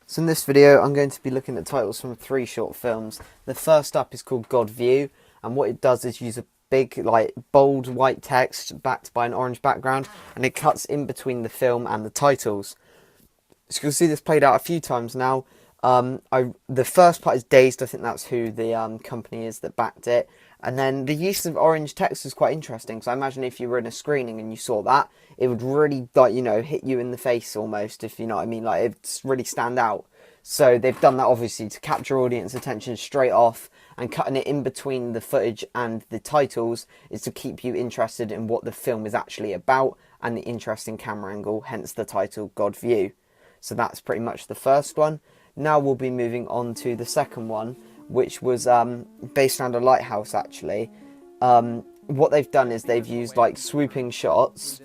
So in this video I'm going to be looking at titles from 3 short films. The first up is called God View, and what it does is use a big, bold white text backed by an orange background, and it cuts in between the film and the titles. So you'll see this played out a few times now. The first part is Dazed. I think that's who the company is that backed it. And then the use of orange text is quite interesting. So I imagine if you were in a screening and you saw that, it would really, hit you in the face almost, if you know what I mean. Like, it'd really stand out. So they've done that obviously to capture audience attention straight off, and cutting it in between the footage and the titles is to keep you interested in what the film is actually about and the interesting camera angle, hence the title God View. So that's pretty much the first one. Now we'll be moving on to the second one, which was based around a lighthouse actually. What they've done is they've used swooping shots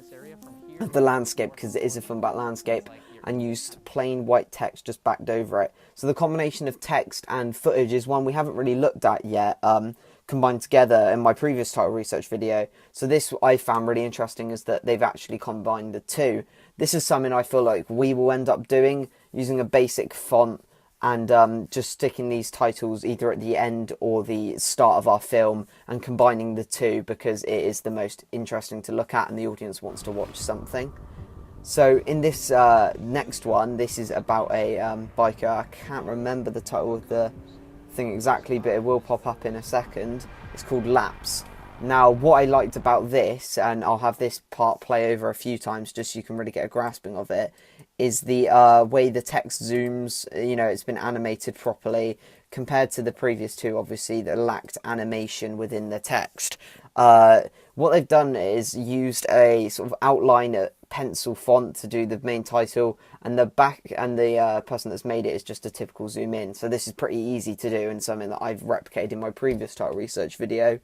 of the landscape, because it is a film about landscape, and used plain white text just backed over it. So the combination of text and footage is one we haven't really looked at yet, combined together in my previous title research video. So this I found really interesting, is that they've actually combined the two. This is something I feel like we will end up doing, using a basic font and just sticking these titles either at the end or the start of our film and combining the two, because it is the most interesting to look at and the audience wants to watch something. So in this next one, this is about a biker. I can't remember the title of the thing exactly, but it will pop up in a second. It's called Laps. Now, what I liked about this, and I'll have this part play over a few times just so you can really get a grasping of it, is the way the text zooms. You know, it's been animated properly compared to the previous two, obviously, that lacked animation within the text. What they've done is used a sort of outline pencil font to do the main title, and the back and the person that's made it is just a typical zoom in. So this is pretty easy to do and something that I've replicated in my previous title research video.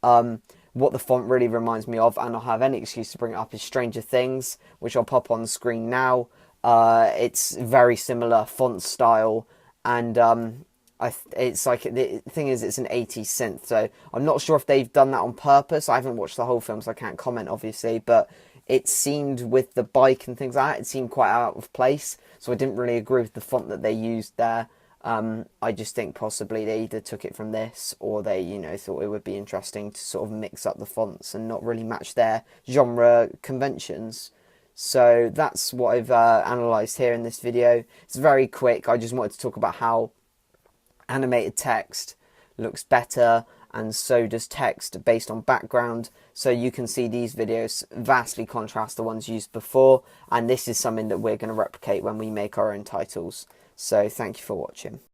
What the font really reminds me of, and I'll have any excuse to bring it up, is Stranger Things, which I'll pop on the screen now. It's very similar font style, and it's like, the thing is, it's an 80s synth, so I'm not sure if they've done that on purpose. I haven't watched the whole film, so I can't comment, obviously, but it seemed, with the bike and things like that, it seemed quite out of place, so I didn't really agree with the font that they used there. I just think possibly they either took it from this, or they, thought it would be interesting to sort of mix up the fonts and not really match their genre conventions. So that's what I've analysed here in this video. It's very quick. I just wanted to talk about how animated text looks better, and so does text based on background. So you can see these videos vastly contrast the ones used before, and this is something that we're going to replicate when we make our own titles. So thank you for watching.